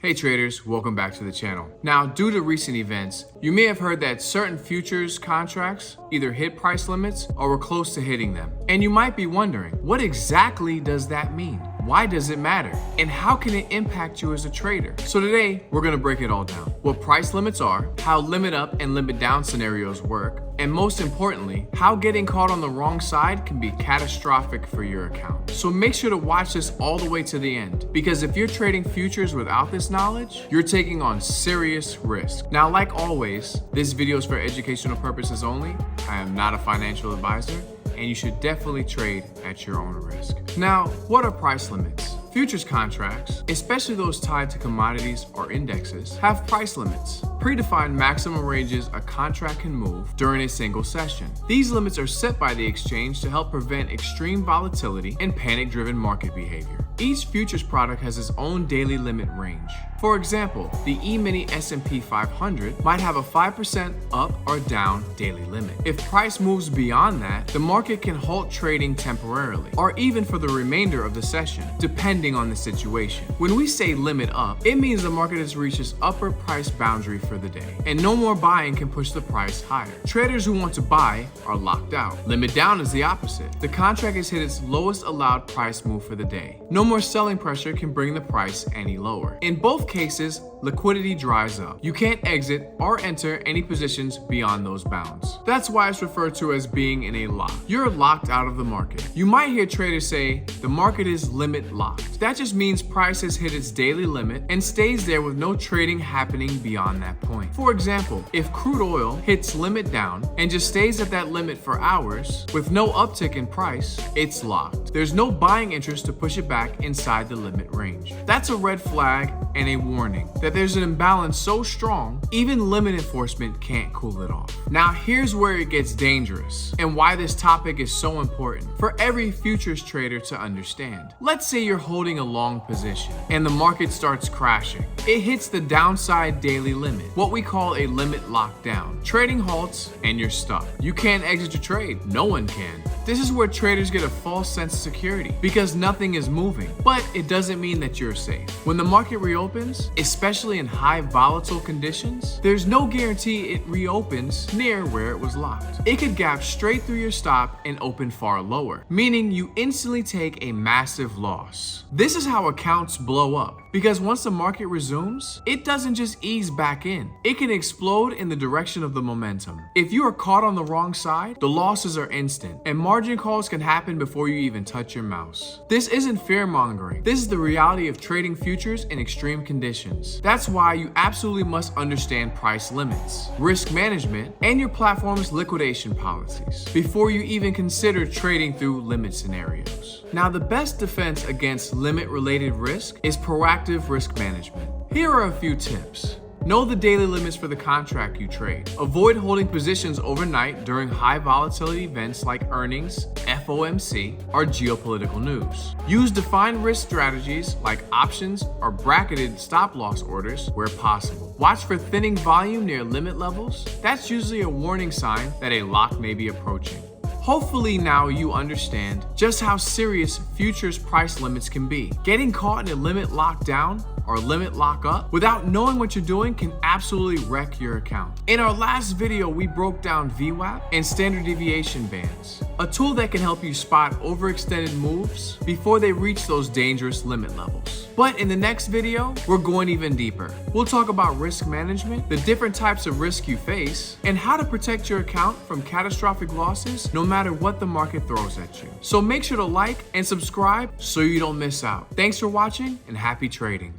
Hey traders, welcome back to the channel. Now, due to recent events, you may have heard that certain futures contracts either hit price limits or were close to hitting them. And you might be wondering, what exactly does that mean? Why does it matter? And how can it impact you as a trader? So today, we're gonna break it all down. What price limits are, how limit up and limit down scenarios work, and most importantly, how getting caught on the wrong side can be catastrophic for your account. So make sure to watch this all the way to the end, because if you're trading futures without this knowledge, you're taking on serious risk. Now, like always, this video is for educational purposes only. I am not a financial advisor, and you should definitely trade at your own risk. Now, what are price limits? Futures contracts, especially those tied to commodities or indexes, have price limits, predefined maximum ranges a contract can move during a single session. These limits are set by the exchange to help prevent extreme volatility and panic-driven market behavior. Each futures product has its own daily limit range. For example, the E-mini S&P 500 might have a 5% up or down daily limit. If price moves beyond that, the market can halt trading temporarily, or even for the remainder of the session, depending on the situation. When we say limit up, it means the market has reached its upper price boundary for the day, and no more buying can push the price higher. Traders who want to buy are locked out. Limit down is the opposite. The contract has hit its lowest allowed price move for the day. No more selling pressure can bring the price any lower. In both cases, liquidity dries up. You can't exit or enter any positions beyond those bounds. That's why it's referred to as being in a lock. You're locked out of the market. You might hear traders say the market is limit locked. That just means price has hit its daily limit and stays there with no trading happening beyond that point. For example, if crude oil hits limit down and just stays at that limit for hours with no uptick in price, it's locked. There's no buying interest to push it back inside the limit range. That's a red flag and a warning that there's an imbalance so strong, even limit enforcement can't cool it off. Now, here's where it gets dangerous and why this topic is so important for every futures trader to understand. Let's say you're holding a long position and the market starts crashing. It hits the downside daily limit, what we call a limit lockdown. Trading halts and you're stuck. You can't exit your trade. No one can. This is where traders get a false sense of security because nothing is moving, but it doesn't mean that you're safe. When the market reopens, especially in high volatile conditions, there's no guarantee it reopens near where it was locked. It could gap straight through your stop and open far lower, meaning you instantly take a massive loss. This is how accounts blow up. Because once the market resumes, it doesn't just ease back in. It can explode in the direction of the momentum. If you are caught on the wrong side, the losses are instant, and margin calls can happen before you even touch your mouse. This isn't fear-mongering. This is the reality of trading futures in extreme conditions. That's why you absolutely must understand price limits, risk management, and your platform's liquidation policies before you even consider trading through limit scenarios. Now, the best defense against limit-related risk is proactive risk management. Here are a few tips. Know the daily limits for the contract you trade. Avoid holding positions overnight during high volatility events like earnings, FOMC, or geopolitical news. Use defined risk strategies like options or bracketed stop loss orders where possible. Watch for thinning volume near limit levels. That's usually a warning sign that a lock may be approaching. Hopefully now you understand just how serious futures price limits can be. Getting caught in a limit lockdown or limit lockup without knowing what you're doing can absolutely wreck your account. In our last video, we broke down VWAP and standard deviation bands, a tool that can help you spot overextended moves before they reach those dangerous limit levels. But in the next video, we're going even deeper. We'll talk about risk management, the different types of risk you face, and how to protect your account from catastrophic losses no matter what the market throws at you. So make sure to like and subscribe so you don't miss out. Thanks for watching and happy trading.